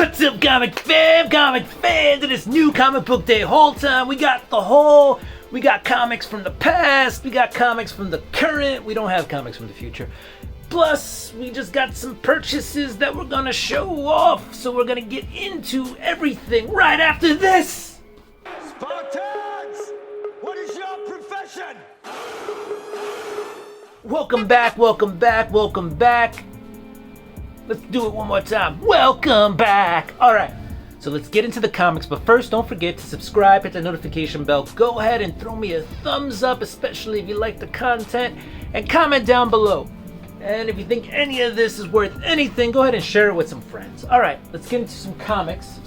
What's up, comic fans? It is new comic book day haul time. We got the haul. We got comics from the past. We got comics from the current. We don't have comics from the future. Plus, we just got some purchases that we're gonna show off. So we're gonna get into everything right after this. Spartans! What is your profession? Welcome back. Let's do it one more time. Welcome back. All right, so let's get into the comics. But first, don't forget to subscribe, hit the notification bell. Go ahead and throw me a thumbs up, especially if you like the content, and comment down below. And if you think any of this is worth anything, go ahead and share it with some friends. All right, let's get into some comics.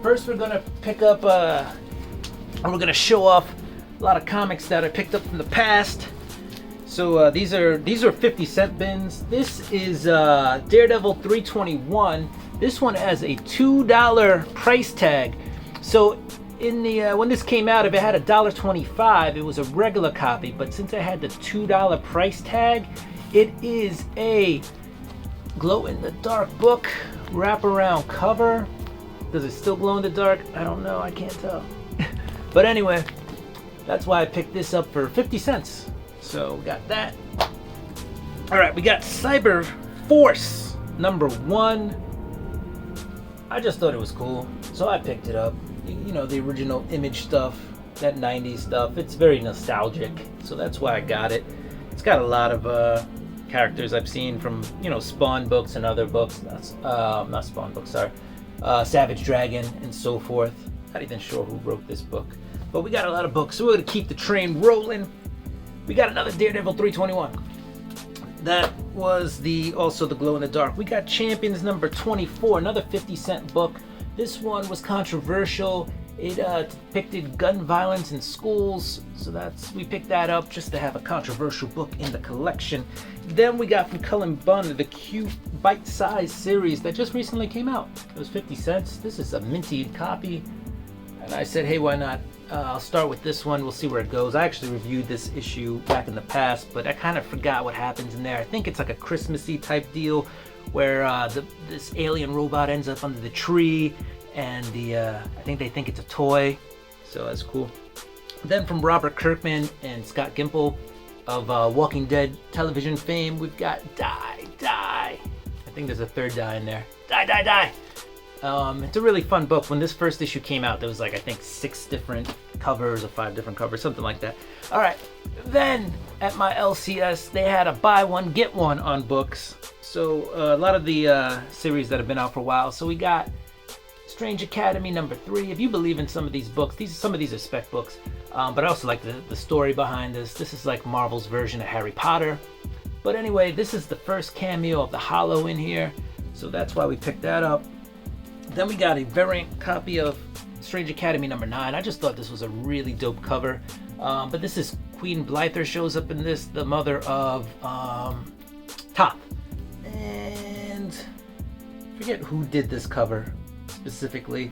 First, we're gonna pick up, and we're gonna show off a lot of comics that I picked up from the past. So these are 50-cent bins. This is Daredevil 321. This one has a $2 price tag. So in the when this came out, if it had $1.25, it was a regular copy. But since it had the $2 price tag, it is a glow-in-the-dark book, wraparound cover. Does it still glow in the dark? I don't know. I can't tell. But anyway, that's why I picked this up for 50 cents. So we got that. All right, we got Cyber Force #1. I just thought it was cool, so I picked it up. You know, the original Image stuff, that 90s stuff. It's very nostalgic, so that's why I got it. It's got a lot of characters I've seen from, you know, Spawn books and other books. Not Spawn books, sorry. Savage Dragon and so forth. Not even sure who wrote this book, but we got a lot of books, so we're gonna keep the train rolling. We got another Daredevil 321. That was also the glow in the dark. We got Champions #24, another 50-cent book. This one was controversial. It depicted gun violence in schools, so we picked that up just to have a controversial book in the collection. Then we got from Cullen Bunn the cute bite-sized series that just recently came out. It was 50 cents. This is a minted copy, and I said, hey, why not? I'll start with this one. We'll see where it goes. I actually reviewed this issue back in the past, but I kind of forgot what happens in there. I think it's like a Christmassy type deal where this alien robot ends up under the tree, and I think they think it's a toy, so that's cool. Then from Robert Kirkman and Scott Gimple of Walking Dead television fame, we've got Die. I think there's a third die in there. Die. It's a really fun book. When this first issue came out, there was like, I think 6 different covers or 5 different covers, something like that. All right, then at my LCS, they had a buy one, get one on books. So a lot of the series that have been out for a while. So we got Strange Academy #3. If you believe in some of these books, some of these are spec books, but I also like the story behind this. This is like Marvel's version of Harry Potter. But anyway, this is the first cameo of the Hollow in here, so that's why we picked that up. Then we got a variant copy of Strange Academy #9. I just thought this was a really dope cover. But this is Queen Blyther shows up in this, the mother of Top. And I forget who did this cover specifically,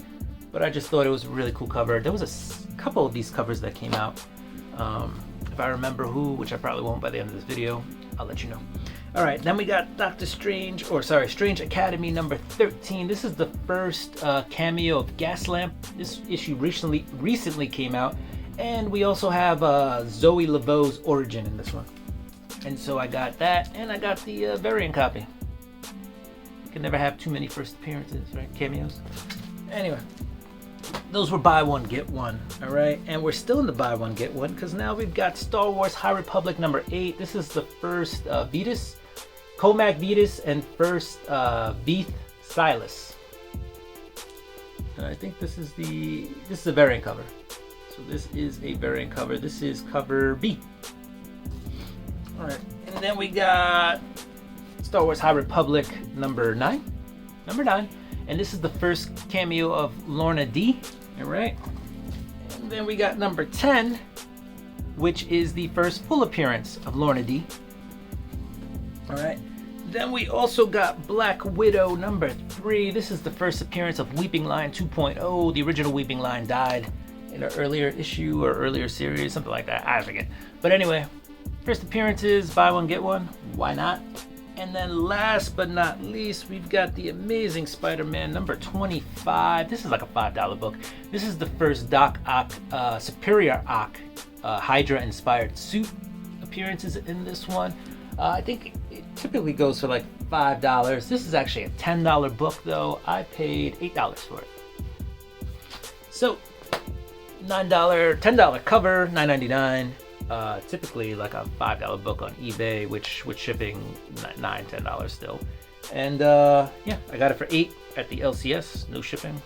but I just thought it was a really cool cover. There was a couple of these covers that came out. If I remember who, which I probably won't by the end of this video, I'll let you know. All right, then we got Strange Academy #13. This is the first cameo of Gaslamp. This issue recently came out, and we also have Zoe Laveau's origin in this one. And so I got that, and I got the variant copy. You can never have too many first appearances, right? Cameos. Anyway, those were buy one, get one. All right, and we're still in the buy one, get one, because now we've got Star Wars High Republic #8. This is the first Comac Vetus and first Beath Silas. And I think this is a variant cover. So this is a variant cover. This is cover B. All right, and then we got Star Wars High Republic #9. And this is the first cameo of Lorna D. All right. And then we got #10, which is the first full appearance of Lorna D. All right. Then we also got Black Widow #3. This is the first appearance of Weeping Lion 2.0. The original Weeping Lion died in an earlier issue or earlier series, something like that. I forget. But anyway, first appearances, buy one, get one. Why not? And then last but not least, we've got the Amazing Spider-Man number 25. This is like a $5 book. This is the first Doc Ock, Superior Ock, Hydra-inspired suit appearances in this one. I think it typically goes for like $5. This is actually a $10 book though. I paid $8 for it. So $10 cover, $9.99. Typically like a $5 book on eBay, which with shipping $10 still. And yeah, I got it for $8 at the LCS, no shipping.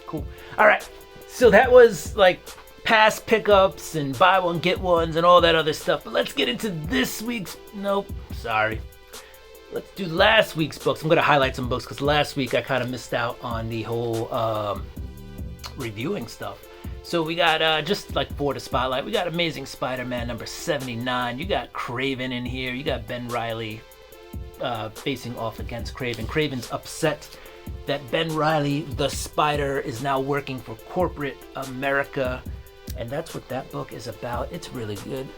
Cool. All right, so that was like past pickups and buy one get ones and all that other stuff. But let's get into this week's. Nope, sorry. Let's do last week's books. I'm gonna highlight some books because last week I kind of missed out on the whole reviewing stuff. So we got, just like for the spotlight, we got Amazing Spider-Man number 79. You got Kraven in here. You got Ben Reilly facing off against Kraven. Kraven's upset that Ben Reilly, the Spider, is now working for corporate America. And that's what that book is about. It's really good.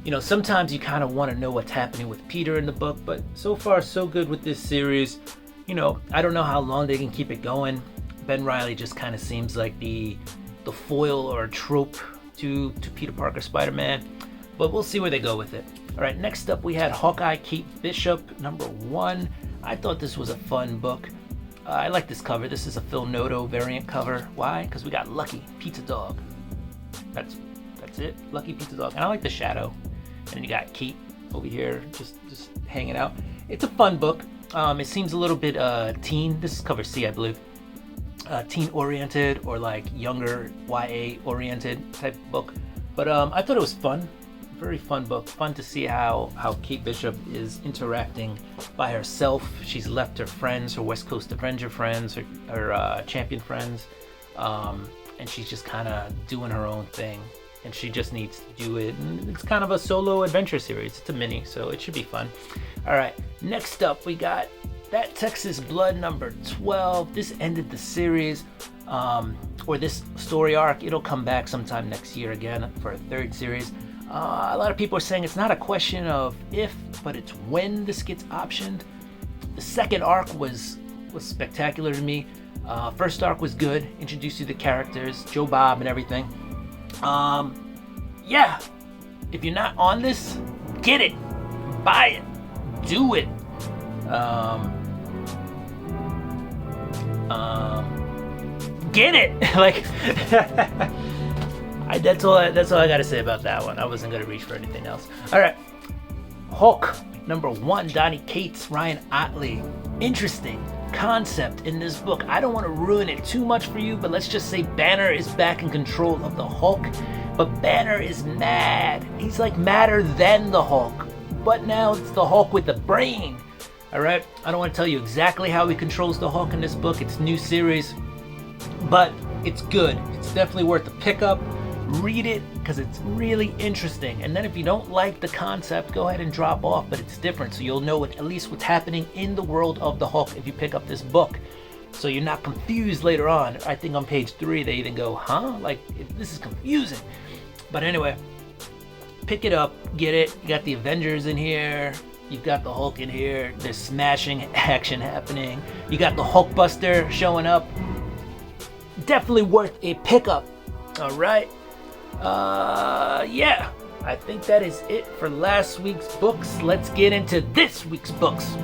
You know, sometimes you kind of want to know what's happening with Peter in the book, but so far so good with this series. You know, I don't know how long they can keep it going. Ben Reilly just kind of seems like the foil or trope to Peter Parker Spider-Man, but we'll see where they go with it. All right, next up we had Hawkeye Kate Bishop number 1. I thought this was a fun book. I like this cover. This is a Phil Noto variant cover. Why? Because we got Lucky Pizza Dog. That's it. Lucky Pizza Dog. And I like the shadow. And then you got Kate over here just hanging out. It's a fun book. It seems a little bit teen. This is cover C, I believe. Teen oriented or like younger YA oriented type book, but I thought it was fun. Very fun book. Fun to see how Kate Bishop is interacting by herself. She's left her friends, her West Coast Avenger friends, her champion friends, and she's just kind of doing her own thing, and she just needs to do it. And it's kind of a solo adventure series. It's a mini, so it should be fun. All right, next up we got That Texas Blood number 12. This ended the series, or this story arc. It'll come back sometime next year again for a third series. A lot of people are saying it's not a question of if, but it's when this gets optioned. The second arc was spectacular to me. First arc was good, introduced you to the characters, Joe Bob and everything. Yeah, if you're not on this, get it, buy it, do it. Get it. Like that's all I gotta say about that one. I wasn't gonna reach for anything else. All right, Hulk number 1, Donny Cates, Ryan Otley. Interesting concept in this book. I don't want to ruin it too much for you, but let's just say Banner is back in control of the Hulk, but Banner is mad. He's like madder than the Hulk, but now it's the Hulk with the brain. All right, I don't want to tell you exactly how he controls the Hulk in this book. It's a new series, but it's good. It's definitely worth a pickup. Read it because it's really interesting. And then if you don't like the concept, go ahead and drop off, but it's different. So you'll know at least what's happening in the world of the Hulk if you pick up this book. So you're not confused later on. I think on page 3, they even go, huh? Like, this is confusing. But anyway, pick it up, get it. You got the Avengers in here. You've got the Hulk in here. There's smashing action happening. You got the Hulkbuster showing up. Definitely worth a pickup. All right. Yeah. I think that is it for last week's books. Let's get into this week's books.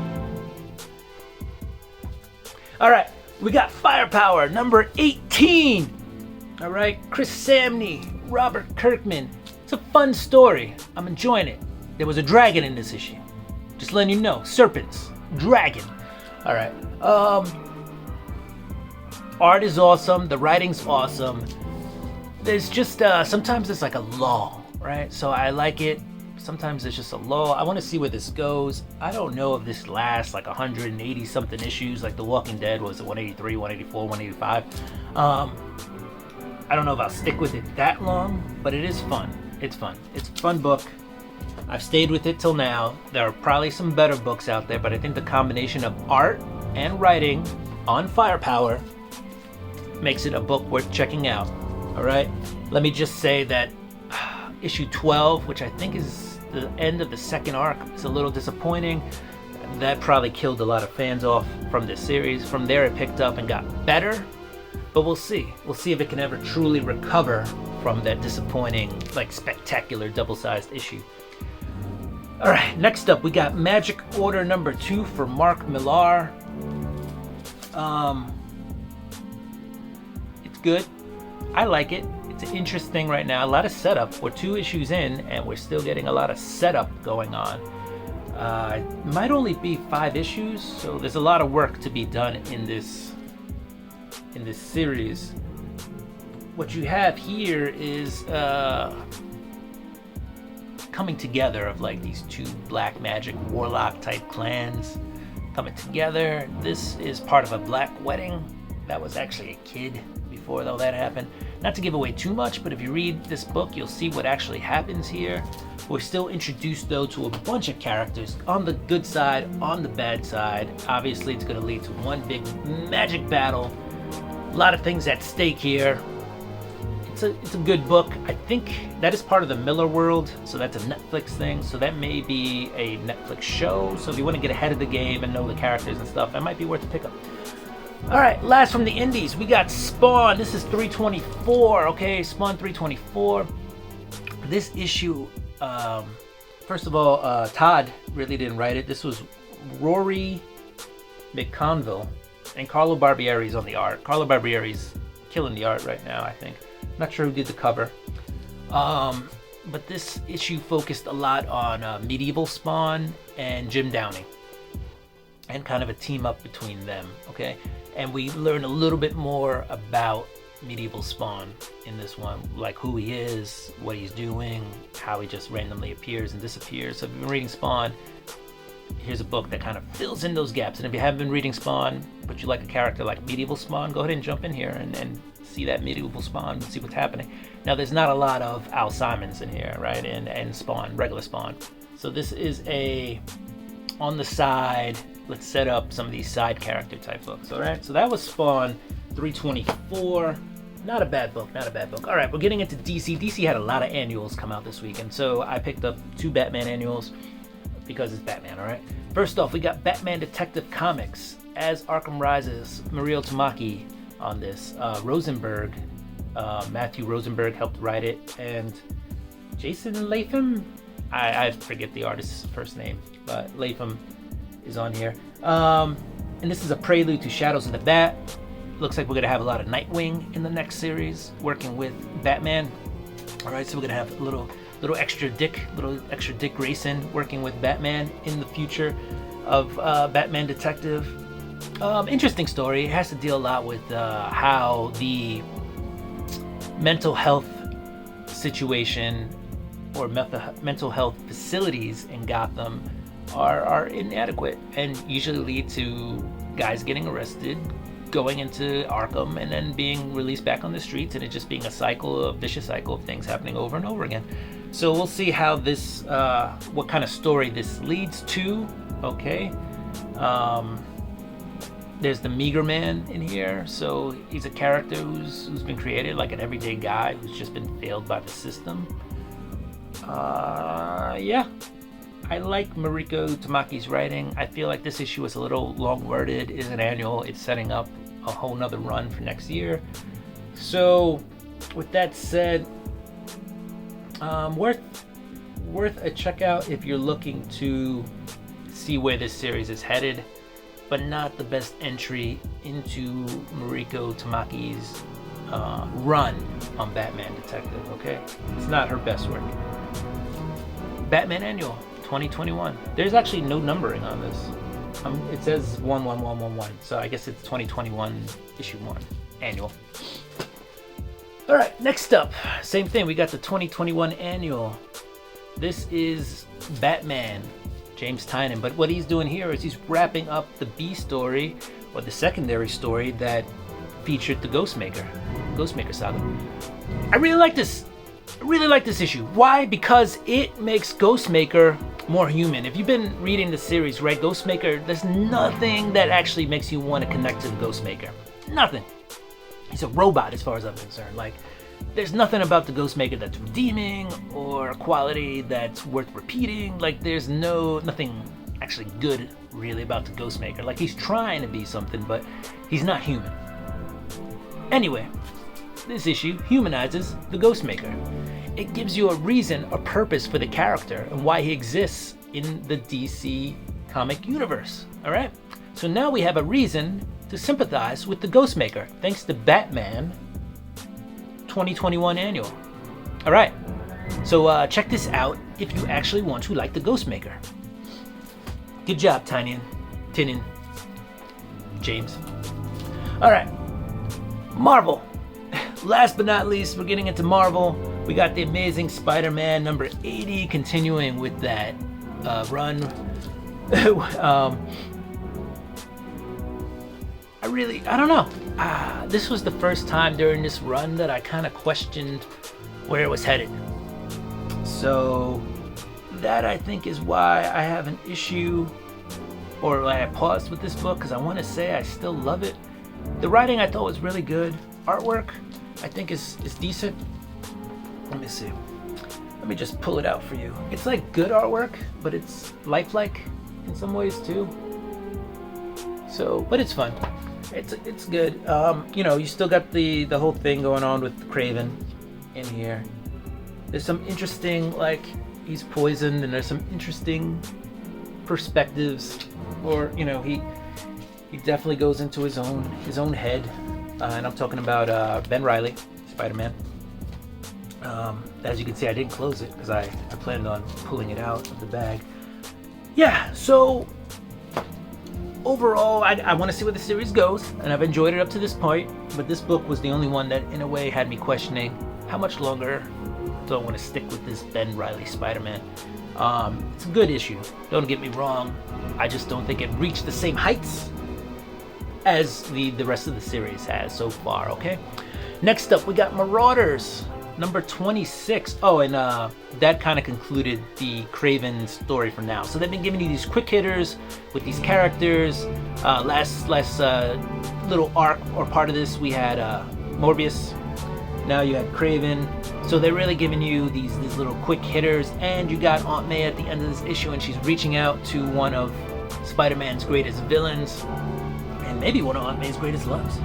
All right. We got Firepower number 18. All right. Chris Samney, Robert Kirkman. It's a fun story. I'm enjoying it. There was a dragon in this issue. Just letting you know, serpents, dragon. All right. Art is awesome. The writing's awesome. There's just sometimes it's like a lull, right? So I like it. Sometimes it's just a lull. I want to see where this goes. I don't know if this lasts like 180 something issues, like The Walking Dead was 183, 184, 185. I don't know if I'll stick with it that long, but it is fun. It's fun. It's a fun book. I've stayed with it till now. There are probably some better books out there, but I think the combination of art and writing on Firepower makes it a book worth checking out. All right? Let me just say that issue 12, which I think is the end of the second arc, is a little disappointing. that probably killed a lot of fans off from this series. From there, it picked up and got better, but we'll see. We'll see if it can ever truly recover from that disappointing, like, spectacular double-sized issue. All right, next up, we got Magic Order number 2 for Mark Millar. It's good. I like it. It's interesting right now. A lot of setup. We're 2 issues in, and we're still getting a lot of setup going on. It might only be 5 issues, so there's a lot of work to be done in this series. What you have here is coming together of like these 2 black magic warlock type clans coming together. This is part of a black wedding. That was actually a kid before all that happened. Not to give away too much, but if you read this book, you'll see what actually happens here. We're still introduced, though, to a bunch of characters on the good side, on the bad side. Obviously, it's going to lead to one big magic battle. A lot of things at stake here. It's a good book. I think that is part of the Miller world, so that's a Netflix thing. So that may be a Netflix show. So if you want to get ahead of the game and know the characters and stuff, that might be worth a pickup. All right, last from the indies, we got Spawn. This is 324, okay? Spawn 324. This issue, first of all, Todd really didn't write it. This was Rory McConville, and Carlo Barbieri's on the art. Carlo Barbieri's killing the art right now, I think. Not sure who did the cover. But this issue focused a lot on medieval Spawn and Jim Downey, and kind of a team up between them, okay? And we learn a little bit more about medieval Spawn in this one, like who he is, what he's doing, how he just randomly appears and disappears. So if you've been reading Spawn, here's a book that kind of fills in those gaps. And if you haven't been reading Spawn, but you like a character like medieval Spawn, go ahead and jump in here and see that medieval Spawn and see what's happening. Now, there's not a lot of Al Simons in here, right? And Spawn, regular Spawn. So this is a on the side, let's set up some of these side character type books. All right, so that was Spawn 324. Not a bad book, not a bad book. All right, we're getting into DC. DC had a lot of annuals come out this week, and so I picked up 2 Batman annuals because it's Batman. All right, first off, we got Batman Detective Comics as Arkham Rises. Muriel Tamaki on this. Rosenberg, Matthew Rosenberg helped write it, and Jason Latham, I forget the artist's first name, but Latham is on here. And this is a prelude to Shadows of the Bat. Looks like we're gonna have a lot of Nightwing in the next series, working with Batman. All right, so we're gonna have a little extra Dick Grayson working with Batman in the future of Batman Detective. Interesting story. It has to deal a lot with how the mental health situation or mental health facilities in Gotham are inadequate and usually lead to guys getting arrested, going into Arkham, and then being released back on the streets, and it just being a vicious cycle of things happening over and over again. So we'll see how this, what kind of story this leads to. Okay. There's the Meager Man in here, so he's a character who's been created like an everyday guy who's just been failed by the system. Yeah. I like Mariko Tamaki's writing. I feel like this issue is a little long-worded. It is an annual. It's setting up a whole nother run for next year. So, with that said, worth a checkout if you're looking to see where this series is headed, but not the best entry into Mariko Tamaki's run on Batman Detective, okay? It's not her best work. Batman Annual 2021. There's actually no numbering on this. It says 11111, so I guess it's 2021 issue 1 annual. All right, next up, same thing. We got the 2021 annual. This is Batman, James Tynion, but what he's doing here is he's wrapping up the B story, or the secondary story that featured the Ghostmaker saga. I really like this issue. Why? Because it makes Ghostmaker more human. If you've been reading the series, right, Ghostmaker, there's nothing that actually makes you want to connect to the Ghostmaker. Nothing. He's a robot as far as I'm concerned. Like, there's nothing about the Ghostmaker that's redeeming or a quality that's worth repeating. Like, there's nothing actually good really about the Ghostmaker. Like, he's trying to be something, but he's not human. Anyway, this issue humanizes the Ghostmaker. It gives you a reason, a purpose for the character and why he exists in the DC comic universe. All right? So now we have a reason to sympathize with the Ghostmaker, thanks to Batman 2021 Annual. All right. So check this out if you actually want to like the Ghostmaker. Good job, Tynion, James. All right. Marvel. Last but not least, we're getting into Marvel. We got the Amazing Spider-Man number 80, continuing with that run. I don't know. This was the first time during this run that I kind of questioned where it was headed. So that, I think, is why I have an issue, or why I paused with this book, because I want to say I still love it. The writing I thought was really good. Artwork, I think, is decent. Let me see. Let me just pull it out for you. It's like good artwork, but it's lifelike in some ways too. So, but it's fun. It's good. You know, you still got the whole thing going on with Craven in here. There's some interesting, like, he's poisoned, and there's some interesting perspectives, or, you know, he definitely goes into his own head, and I'm talking about Ben Reilly, Spider-Man. As you can see, I didn't close it because I planned on pulling it out of the bag. Yeah, so overall, I want to see where the series goes, and I've enjoyed it up to this point, but this book was the only one that, in a way, had me questioning how much longer do I want to stick with this Ben Reilly Spider-Man. It's a good issue, don't get me wrong. I just don't think it reached the same heights as the rest of the series has so far, okay? Next up, we got Marauders, number 26. Oh, and that kind of concluded the Craven story for now. So they've been giving you these quick hitters with these characters. Last little arc or part of this, we had Morbius. Now you had Craven. So they're really giving you these little quick hitters. And you got Aunt May at the end of this issue, and she's reaching out to one of Spider-Man's greatest villains, and maybe one of Aunt May's greatest loves.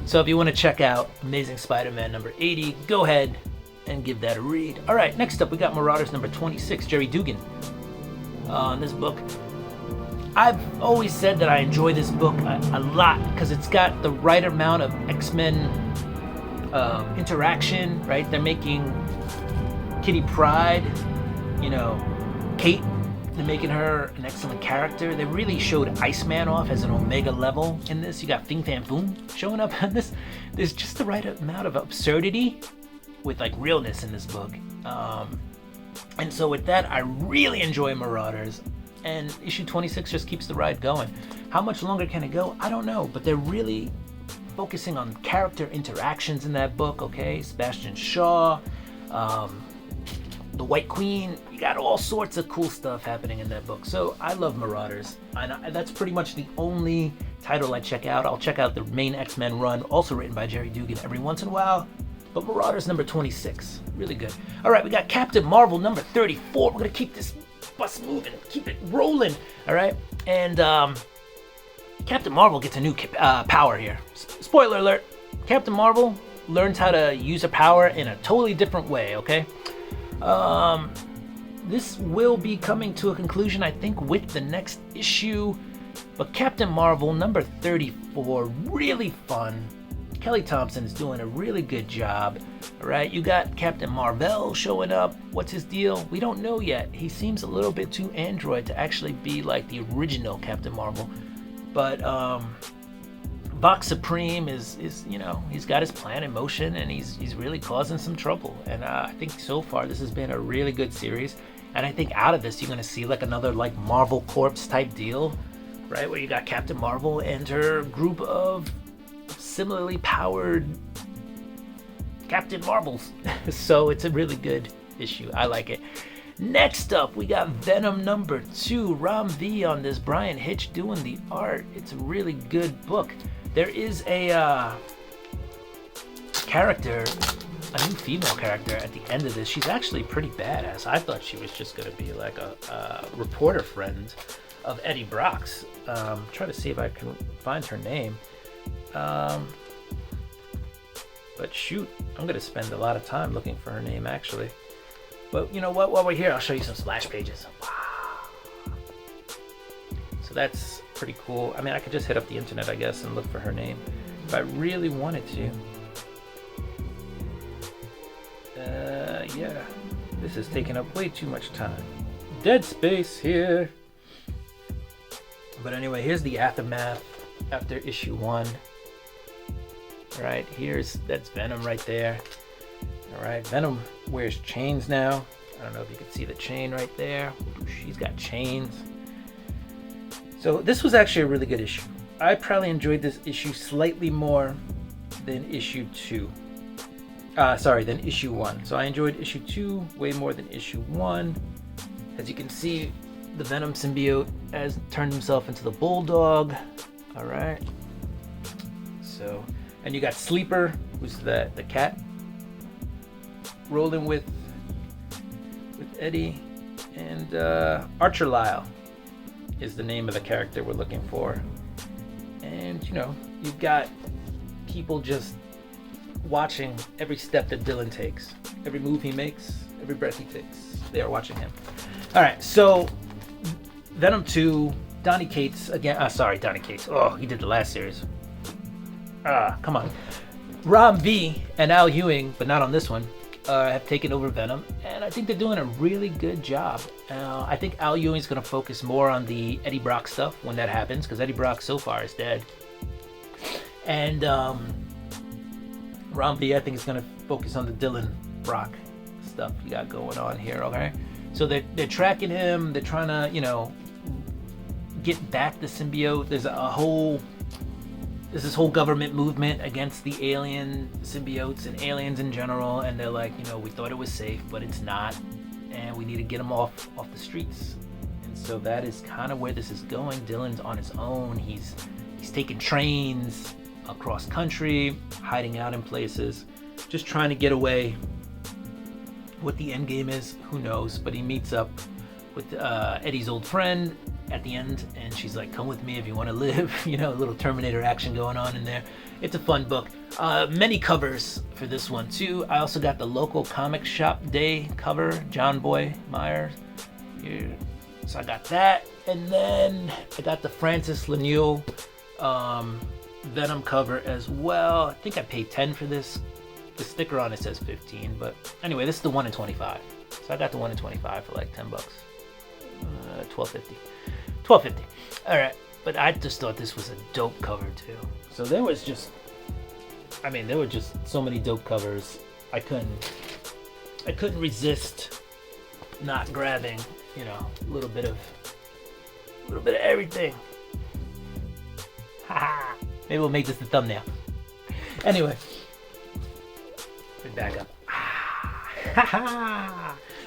So if you want to check out Amazing Spider-Man number 80, go ahead and give that a read. All right, next up we got Marauders number 26, Jerry Dugan. In this book, I've always said that I enjoy this book a lot because it's got the right amount of X-Men interaction, right? They're making Kitty Pryde, you know, Kate, they're making her an excellent character. They really showed Iceman off as an Omega level in this. You got Fing Fan Foom showing up in this. There's just the right amount of absurdity with, like, realness in this book. And so with that, I really enjoy Marauders. And issue 26 just keeps the ride going. How much longer can it go? I don't know. But they're really focusing on character interactions in that book, okay? Sebastian Shaw, the White Queen, you got all sorts of cool stuff happening in that book. So I love Marauders, and that's pretty much the only title I check out. I'll check out the main X-Men run, also written by Jerry Dugan, every once in a while. But Marauders number 26, really good. All right, we got Captain Marvel number 34. We're gonna keep this bus moving, keep it rolling. All right, and Captain Marvel gets a new power here. Spoiler alert: Captain Marvel learns how to use a power in a totally different way. Okay. This will be coming to a conclusion, I think, with the next issue. But Captain Marvel number 34, really fun. Kelly Thompson's doing a really good job. All right, you got Captain Marvel showing up. What's his deal? We don't know yet. He seems a little bit too android to actually be like the original Captain Marvel. But Vox Supreme is you know, he's got his plan in motion, and he's really causing some trouble. And I think so far this has been a really good series. And I think out of this you're gonna see like another like Marvel Corps type deal, right? Where you got Captain Marvel and her group of similarly powered Captain Marvels. So it's a really good issue. I like it. Next up, we got Venom number 2. Ram V on this. Brian Hitch doing the art. It's a really good book. There is a character, a new female character at the end of this. She's actually pretty badass. I thought she was just going to be like a reporter friend. of Eddie Brock's. Try to see if I can find her name. But shoot, I'm gonna spend a lot of time looking for her name actually. But you know what? While we're here, I'll show you some splash pages. Wow. So that's pretty cool. I mean, I could just hit up the internet, I guess, and look for her name if I really wanted to. Yeah, this is taking up way too much time. Dead space here. But anyway, here's the aftermath after issue 1. All right, that's Venom right there. All right, Venom wears chains now. I don't know if you can see the chain right there. She's got chains. So this was actually a really good issue. I probably enjoyed this issue slightly more than issue 2. Than issue 1. So I enjoyed issue 2 way more than issue 1. As you can see, the Venom symbiote has turned himself into the Bulldog. All right. So, and you got Sleeper, who's the cat, rolling with Eddie, and Archer Lyle is the name of the character we're looking for. And you know, you've got people just watching every step that Dylan takes, every move he makes, every breath he takes. They are watching him. All right, so Venom 2, Donny Cates again. Donny Cates. Oh, he did the last series. Come on. Rom V and Al Ewing, but not on this one, have taken over Venom, and I think they're doing a really good job. I think Al Ewing's going to focus more on the Eddie Brock stuff when that happens, because Eddie Brock so far is dead. And Rom V, I think, is going to focus on the Dylan Brock stuff you got going on here, okay? So they're tracking him. They're trying to, you know, get back the symbiote. There's this whole government movement against the alien symbiotes and aliens in general, and they're like, you know, we thought it was safe, but it's not, and we need to get them off the streets. And so that is kind of where this is going. Dylan's on his own. He's taking trains across country, hiding out in places, just trying to get away. What the end game is, who knows? But he meets up with Eddie's old friend at the end, and she's like, come with me if you want to live. You know, a little Terminator action going on in there. It's a fun book. Many covers for this one too. I also got the local comic shop day cover, John Boy Myers. Here. So I got that, and then I got the Francis Lanier Venom cover as well. I think I paid $10 for this. The sticker on it says 15, but anyway, this is the 1 in 25. So I got the 1 in 25 for like $10. $12.50. $12.50. All right, but I just thought this was a dope cover too. So there were just so many dope covers. I couldn't resist not grabbing, you know, a little bit of everything. Haha. Maybe we'll make this the thumbnail. Anyway. Back up.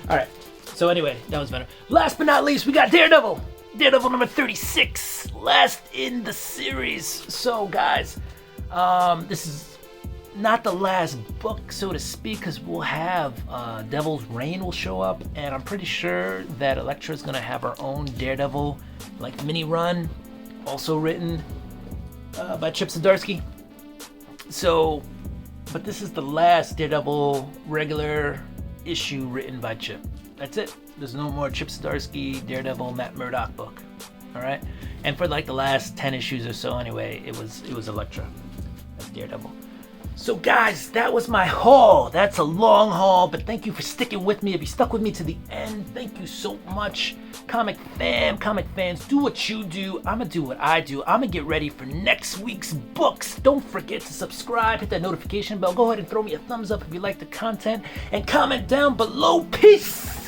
All right. So anyway, that was better. Last but not least, we got Daredevil. Daredevil number 36, last in the series. So guys, this is not the last book, so to speak, because we'll have Devil's Reign will show up, and I'm pretty sure that Elektra's gonna have her own Daredevil like mini run, also written by Chip Zdarsky. So. But this is the last Daredevil regular issue written by Chip. That's it. There's no more Chip Zdarsky, Daredevil, Matt Murdock book. All right? And for like the last 10 issues or so anyway, it was Elektra. That's Daredevil. So guys, that was my haul. That's a long haul, but thank you for sticking with me. If you stuck with me to the end, thank you so much. Comic fans, do what you do. I'm gonna do what I do. I'm gonna get ready for next week's books. Don't forget to subscribe, hit that notification bell. Go ahead and throw me a thumbs up if you like the content, and comment down below. Peace!